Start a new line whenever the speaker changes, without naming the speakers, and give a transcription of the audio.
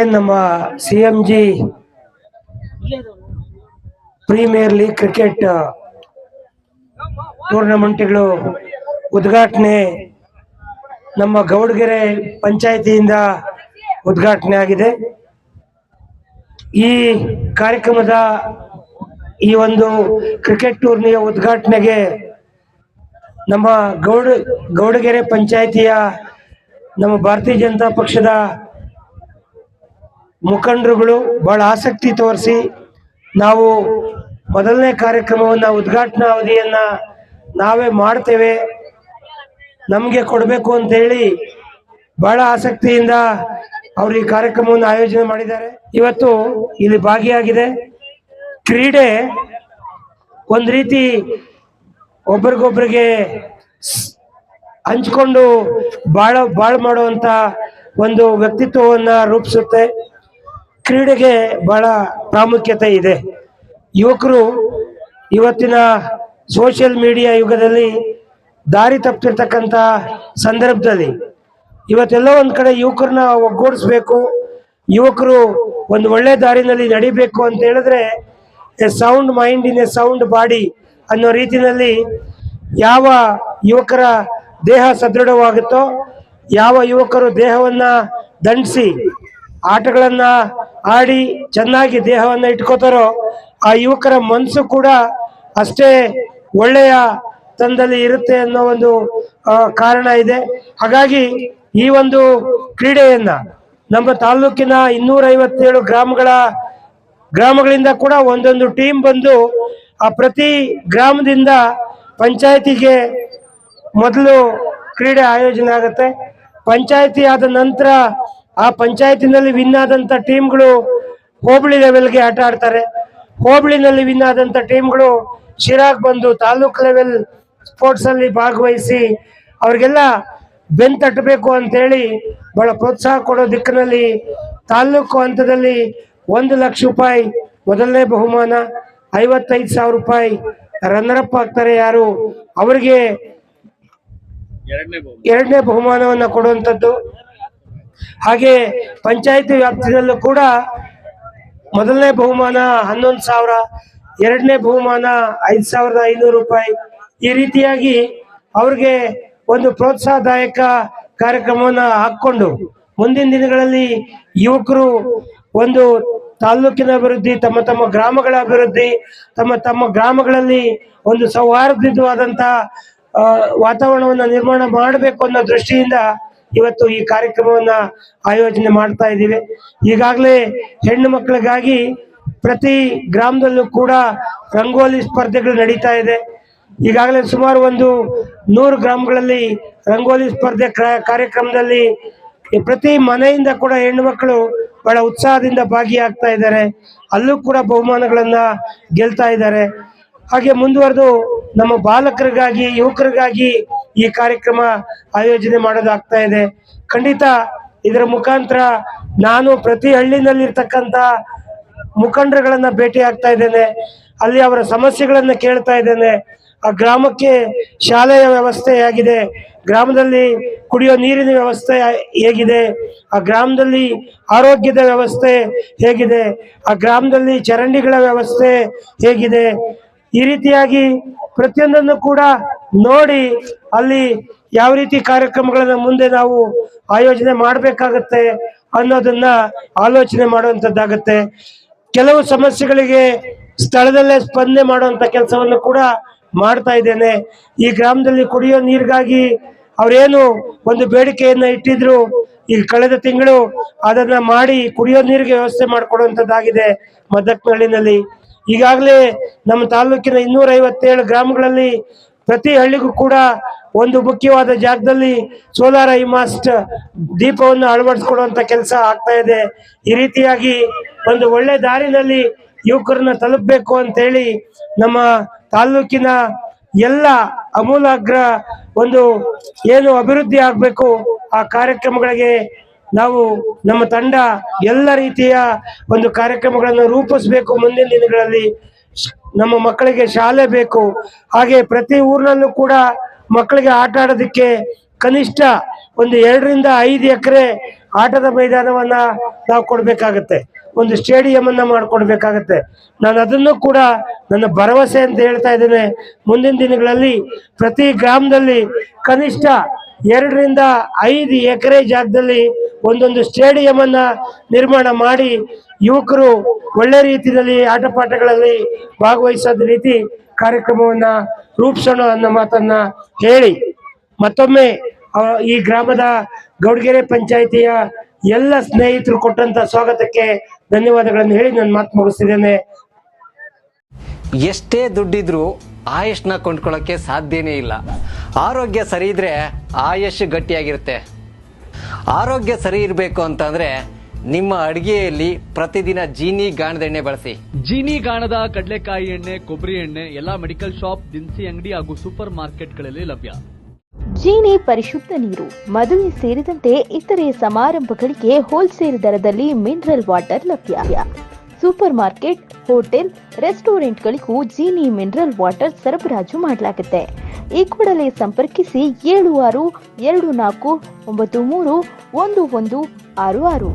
ಏನು ನಮ್ಮ CMG premier league cricket ಟೂರ್ನಮೆಂಟ್ಗಳು ಉದ್ಘಾಟನೆ ನಮ್ಮ ಗೌಡಗೆರೆ ಪಂಚಾಯಿತಿಯಿಂದ ಉದ್ಘಾಟನೆ ಆಗಿದೆ. ಈ ಕಾರ್ಯಕ್ರಮದ ಈ ಒಂದು ಕ್ರಿಕೆಟ್ ಟೂರ್ನಿಯ ಉದ್ಘಾಟನೆಗೆ ನಮ್ಮ ಗೌಡಗೆರೆ ಪಂಚಾಯಿತಿಯ ನಮ್ಮ ಭಾರತೀಯ ಜನತಾ ಪಕ್ಷದ ಮುಖಂಡರುಗಳು ಬಹಳ ಆಸಕ್ತಿ ತೋರಿಸಿ ನಾವು ಮೊದಲನೇ ಕಾರ್ಯಕ್ರಮವನ್ನು ಉದ್ಘಾಟನಾ ಅವಧಿಯನ್ನ ನಾವೇ ಮಾಡ್ತೇವೆ, ನಮಗೆ ಕೊಡಬೇಕು ಅಂತ ಹೇಳಿ ಬಹಳ ಆಸಕ್ತಿಯಿಂದ ಅವರು ಈ ಕಾರ್ಯಕ್ರಮವನ್ನು ಆಯೋಜನೆ ಮಾಡಿದ್ದಾರೆ. ಇವತ್ತು ಇಲ್ಲಿ ಭಾಗಿಯಾಗಿದೆ. ಕ್ರೀಡೆ ಒಂದು ರೀತಿ ಒಬ್ರಿಗೊಬ್ರಿಗೆ ಹಂಚ್ಕೊಂಡು ಬಾಳ್ ಮಾಡುವಂತ ಒಂದು ವ್ಯಕ್ತಿತ್ವವನ್ನ ರೂಪಿಸುತ್ತೆ. ಕ್ರೀಡೆಗೆ ಬಹಳ ಪ್ರಾಮುಖ್ಯತೆ ಇದೆ. ಯುವಕರು ಇವತ್ತಿನ ಸೋಷಿಯಲ್ ಮೀಡಿಯಾ ಯುಗದಲ್ಲಿ ದಾರಿ ತಪ್ಪಿರ್ತಕ್ಕಂಥ ಸಂದರ್ಭದಲ್ಲಿ ಇವತ್ತೆಲ್ಲ ಒಂದ್ ಕಡೆ ಯುವಕರನ್ನ ಒಗ್ಗೂಡಿಸ್ಬೇಕು, ಯುವಕರು ಒಂದು ಒಳ್ಳೆ ದಾರಿನಲ್ಲಿ ನಡಿಬೇಕು ಅಂತ ಹೇಳಿದ್ರೆ A sound mind in a sound body ಅನ್ನೋ ರೀತಿಯಲ್ಲಿ ಯಾವ ಯುವಕರ ದೇಹ ಸದೃಢವಾಗುತ್ತೋ, ಯಾವ ಯುವಕರು ದೇಹವನ್ನ ದಂಡಿಸಿ ಆಟಗಳನ್ನ ಆಡಿ ಚೆನ್ನಾಗಿ ದೇಹವನ್ನ ಇಟ್ಕೋತಾರೋ ಆ ಯುವಕರ ಮನಸ್ಸು ಕೂಡ ಅಷ್ಟೇ ಒಳ್ಳೆಯ ತಂದಲ್ಲಿ ಇರುತ್ತೆ ಅನ್ನೋ ಒಂದು ಕಾರಣ ಇದೆ. ಹಾಗಾಗಿ ಈ ಒಂದು ಕ್ರೀಡೆಯನ್ನ ನಮ್ಮ ತಾಲೂಕಿನ 257 ಗ್ರಾಮಗಳಿಂದ ಕೂಡ ಒಂದೊಂದು ಟೀಮ್ ಬಂದು ಆ ಪ್ರತಿ ಗ್ರಾಮದಿಂದ ಪಂಚಾಯತಿಗೆ ಮೊದಲು ಕ್ರೀಡೆ ಆಯೋಜನೆ ಆಗುತ್ತೆ. ಪಂಚಾಯತಿ ಆದ ನಂತರ ಆ ಪಂಚಾಯತಿನಲ್ಲಿ ವಿನ್ ಆದಂತ ಟೀಮ್ಗಳು ಹೋಬಳಿ ಲೆವೆಲ್ಗೆ ಆಟ ಆಡ್ತಾರೆ. ಹೋಬಳಿನಲ್ಲಿ ವಿನ್ ಆದಂತ ಟೀಮ್ಗಳು ಶಿರಾಗ್ ಬಂದು ತಾಲೂಕ್ ಲೆವೆಲ್ ಸ್ಪೋರ್ಟ್ಸ್ ಅಲ್ಲಿ ಭಾಗವಹಿಸಿ ಅವ್ರಿಗೆಲ್ಲ ಬೆನ್ ತಟ್ಟಬೇಕು ಅಂತ ಹೇಳಿ ಬಹಳ ಪ್ರೋತ್ಸಾಹ ಕೊಡೋ ದಿಕ್ಕಿನಲ್ಲಿ ತಾಲೂಕು ಹಂತದಲ್ಲಿ 1 ಲಕ್ಷ ರೂಪಾಯಿ ಮೊದಲನೇ ಬಹುಮಾನ, 55,000 ರೂಪಾಯಿ ರನ್ನರಪ್ ಆಗ್ತಾರೆ ಯಾರು ಅವರಿಗೆ ಎರಡನೇ ಬಹುಮಾನವನ್ನ ಕೊಡುವಂಥದ್ದು. ಹಾಗೆ ಪಂಚಾಯತಿ ವ್ಯಾಪ್ತಿಯಲ್ಲೂ ಕೂಡ ಮೊದಲನೇ ಬಹುಮಾನ 11,000, ಎರಡನೇ ಬಹುಮಾನ 5,500 ರೂಪಾಯಿ. ಈ ರೀತಿಯಾಗಿ ಅವ್ರಿಗೆ ಒಂದು ಪ್ರೋತ್ಸಾಹದಾಯಕ ಕಾರ್ಯಕ್ರಮವನ್ನ ಹಾಕೊಂಡು ಮುಂದಿನ ದಿನಗಳಲ್ಲಿ ಯುವಕರು ಒಂದು ತಾಲೂಕಿನ ಅಭಿವೃದ್ಧಿ, ತಮ್ಮ ಗ್ರಾಮಗಳ ಅಭಿವೃದ್ಧಿ, ತಮ್ಮ ಗ್ರಾಮಗಳಲ್ಲಿ ಒಂದು ಸೌಹಾರ್ದಯುತವಾದಂತ ವಾತಾವರಣವನ್ನ ನಿರ್ಮಾಣ ಮಾಡಬೇಕು ಅನ್ನೋ ದೃಷ್ಟಿಯಿಂದ ಇವತ್ತು ಈ ಕಾರ್ಯಕ್ರಮವನ್ನ ಆಯೋಜನೆ ಮಾಡ್ತಾ ಇದ್ದೀವಿ. ಈಗಾಗಲೇ ಹೆಣ್ಣು ಮಕ್ಕಳಿಗಾಗಿ ಪ್ರತಿ ಗ್ರಾಮದಲ್ಲೂ ಕೂಡ ರಂಗೋಲಿ ಸ್ಪರ್ಧೆಗಳು ನಡೀತಾ ಇದೆ. ಈಗಾಗಲೇ ಸುಮಾರು 100 ಗ್ರಾಮಗಳಲ್ಲಿ ರಂಗೋಲಿ ಸ್ಪರ್ಧೆ ಕಾರ್ಯಕ್ರಮದಲ್ಲಿ ಪ್ರತಿ ಮನೆಯಿಂದ ಕೂಡ ಹೆಣ್ಣು ಮಕ್ಕಳು ಬಹಳ ಉತ್ಸಾಹದಿಂದ ಭಾಗಿಯಾಗ್ತಾ ಇದ್ದಾರೆ. ಅಲ್ಲೂ ಕೂಡ ಬಹುಮಾನಗಳನ್ನ ಗೆಲ್ತಾ ಇದ್ದಾರೆ. ಹಾಗೆ ಮುಂದುವರೆದು ನಮ್ಮ ಬಾಲಕರಿಗಾಗಿ, ಯುವಕರಿಗಾಗಿ ಈ ಕಾರ್ಯಕ್ರಮ ಆಯೋಜನೆ ಮಾಡೋದಾಗ್ತಾ ಇದೆ. ಖಂಡಿತ ಇದರ ಮುಖಾಂತರ ನಾನು ಪ್ರತಿ ಹಳ್ಳಿನಲ್ಲಿರ್ತಕ್ಕಂಥ ಮುಖಂಡರುಗಳನ್ನ ಭೇಟಿ ಆಗ್ತಾ ಇದ್ದೇನೆ, ಅಲ್ಲಿ ಅವರ ಸಮಸ್ಯೆಗಳನ್ನ ಕೇಳ್ತಾ ಇದ್ದೇನೆ. ಆ ಗ್ರಾಮಕ್ಕೆ ಶಾಲೆಯ ವ್ಯವಸ್ಥೆ ಹೇಗಿದೆ, ಗ್ರಾಮದಲ್ಲಿ ಕುಡಿಯೋ ನೀರಿನ ವ್ಯವಸ್ಥೆ ಹೇಗಿದೆ, ಆ ಗ್ರಾಮದಲ್ಲಿ ಆರೋಗ್ಯದ ವ್ಯವಸ್ಥೆ ಹೇಗಿದೆ, ಆ ಗ್ರಾಮದಲ್ಲಿ ಚರಂಡಿಗಳ ವ್ಯವಸ್ಥೆ ಹೇಗಿದೆ, ಈ ರೀತಿಯಾಗಿ ಪ್ರತಿಯೊಂದನ್ನು ಕೂಡ ನೋಡಿ ಅಲ್ಲಿ ಯಾವ ರೀತಿ ಕಾರ್ಯಕ್ರಮಗಳನ್ನ ಮುಂದೆ ನಾವು ಆಯೋಜನೆ ಮಾಡಬೇಕಾಗತ್ತೆ ಅನ್ನೋದನ್ನ ಆಲೋಚನೆ ಮಾಡುವಂಥದ್ದಾಗತ್ತೆ. ಕೆಲವು ಸಮಸ್ಯೆಗಳಿಗೆ ಸ್ಥಳದಲ್ಲೇ ಸ್ಪಂದನೆ ಮಾಡುವಂತ ಕೆಲಸವನ್ನು ಕೂಡ ಮಾಡ್ತಾ ಇದ್ದೇನೆ. ಈ ಗ್ರಾಮದಲ್ಲಿ ಕುಡಿಯೋ ನೀರಿಗಾಗಿ ಅವರೇನು ಒಂದು ಬೇಡಿಕೆಯನ್ನ ಇಟ್ಟಿದ್ರು, ಈ ಕಳೆದ ತಿಂಗಳು ಅದನ್ನ ಮಾಡಿ ಕುಡಿಯೋ ನೀರಿಗೆ ವ್ಯವಸ್ಥೆ ಮಾಡಿಕೊಡುವಂಥದ್ದಾಗಿದೆ ಮದಕ್ನಹಳ್ಳಿನಲ್ಲಿ. ಈಗಾಗಲೇ ನಮ್ಮ ತಾಲೂಕಿನ 257 ಗ್ರಾಮಗಳಲ್ಲಿ ಪ್ರತಿ ಹಳ್ಳಿಗೂ ಕೂಡ ಒಂದು ಮುಖ್ಯವಾದ ಜಾಗದಲ್ಲಿ ಸೋಲಾರ್ ಐಮಾಸ್ಟ್ ದೀಪವನ್ನು ಅಳವಡಿಸಿಕೊಡುವಂತ ಕೆಲಸ ಆಗ್ತಾ ಇದೆ. ಈ ರೀತಿಯಾಗಿ ಒಂದು ಒಳ್ಳೆ ದಾರಿನಲ್ಲಿ ಯುವಕರನ್ನ ತಲುಪಬೇಕು ಅಂತ ಹೇಳಿ ನಮ್ಮ ತಾಲೂಕಿನ ಎಲ್ಲ ಅಮೂಲಾಗ್ರ ಒಂದು ಏನು ಅಭಿವೃದ್ಧಿ ಆಗ್ಬೇಕು ಆ ಕಾರ್ಯಕ್ರಮಗಳಿಗೆ ನಾವು ನಮ್ಮ ತಂಡ ಎಲ್ಲ ರೀತಿಯ ಒಂದು ಕಾರ್ಯಕ್ರಮಗಳನ್ನು ರೂಪಿಸಬೇಕು. ಮುಂದಿನ ದಿನಗಳಲ್ಲಿ ನಮ್ಮ ಮಕ್ಕಳಿಗೆ ಶಾಲೆ ಬೇಕು. ಹಾಗೆ ಪ್ರತಿ ಊರಿನಲ್ಲೂ ಕೂಡ ಮಕ್ಕಳಿಗೆ ಆಟ ಆಡೋದಕ್ಕೆ ಕನಿಷ್ಠ ಒಂದು 2 ರಿಂದ 5 ಎಕರೆ ಆಟದ ಮೈದಾನವನ್ನ ನಾವು ಕೊಡ್ಬೇಕಾಗತ್ತೆ, ಒಂದು ಸ್ಟೇಡಿಯಂ ಅನ್ನ ಮಾಡ್ಕೊಡ್ಬೇಕಾಗತ್ತೆ. ನಾನು ಅದನ್ನು ಕೂಡ ನನ್ನ ಭರವಸೆ ಅಂತ ಹೇಳ್ತಾ ಇದ್ದೇನೆ. ಮುಂದಿನ ದಿನಗಳಲ್ಲಿ ಪ್ರತಿ ಗ್ರಾಮದಲ್ಲಿ ಕನಿಷ್ಠ 2-5 ಎಕರೆ ಜಾಗದಲ್ಲಿ ಒಂದೊಂದು ಸ್ಟೇಡಿಯಂ ಅನ್ನ ನಿರ್ಮಾಣ ಮಾಡಿ ಯುವಕರು ಒಳ್ಳೆ ರೀತಿಯಲ್ಲಿ ಆಟ ಪಾಠಗಳಲ್ಲಿ ಭಾಗವಹಿಸೋದ ರೀತಿ ಕಾರ್ಯಕ್ರಮವನ್ನ ರೂಪಿಸೋಣ ಅನ್ನೋ ಮಾತನ್ನ ಹೇಳಿ, ಮತ್ತೊಮ್ಮೆ ಈ ಗ್ರಾಮದ ಗೌಡಗೆರೆ ಪಂಚಾಯಿತಿಯ ಎಲ್ಲ ಸ್ನೇಹಿತರು ಕೊಟ್ಟಂತ ಸ್ವಾಗತಕ್ಕೆ ಧನ್ಯವಾದಗಳನ್ನು ಹೇಳಿ ನನ್ನ ಮಾತು ಮುಗಿಸ್ತಿದ್ದೇನೆ.
ಎಷ್ಟೇ ದುಡ್ಡಿದ್ರೂ ಆಯುಷ್ನ ಕೊಂಡ್ಕೊಳ್ಳೋಕೆ ಸಾಧ್ಯನೇ ಇಲ್ಲ. ಆರೋಗ್ಯ ಸರಿ ಇದ್ರೆ ಆಯುಷ್ ಗಟ್ಟಿಯಾಗಿರುತ್ತೆ. ಆರೋಗ್ಯ ಸರಿ ಇರಬೇಕು ಅಂತಂದ್ರೆ ನಿಮ್ಮ ಅಡಿಗೆಯಲ್ಲಿ ಪ್ರತಿದಿನ ಜೀನಿ ಗಾಣದ ಎಣ್ಣೆ ಬಳಸಿ.
ಜೀನಿ ಗಾಣದ ಕಡಲೆಕಾಯಿ ಎಣ್ಣೆ, ಕೊಬ್ಬರಿ ಎಣ್ಣೆ ಎಲ್ಲಾ ಮೆಡಿಕಲ್ ಶಾಪ್, ದಿನಸಿ ಅಂಗಡಿ ಹಾಗೂ ಸೂಪರ್ ಮಾರ್ಕೆಟ್ಗಳಲ್ಲಿ ಲಭ್ಯ.
ಜೀನಿ ಪರಿಶುದ್ಧ ನೀರು, ಮದುವೆ ಸೇರಿದಂತೆ ಇತರೆ ಸಮಾರಂಭಗಳಿಗೆ ಹೋಲ್ಸೇಲ್ ದರದಲ್ಲಿ ಮಿನರಲ್ ವಾಟರ್ ಲಭ್ಯ. ಸೂಪರ್ ಮಾರ್ಕೆಟ್, ಹೋಟೆಲ್, ರೆಸ್ಟೋರೆಂಟ್ಗಳಿಗೂ ಜೀನಿ ಮಿನರಲ್ ವಾಟರ್ ಸರಬರಾಜು ಮಾಡಲಾಗುತ್ತೆ. ಈ ಕೂಡಲೇ ಸಂಪರ್ಕಿಸಿ 7624931166.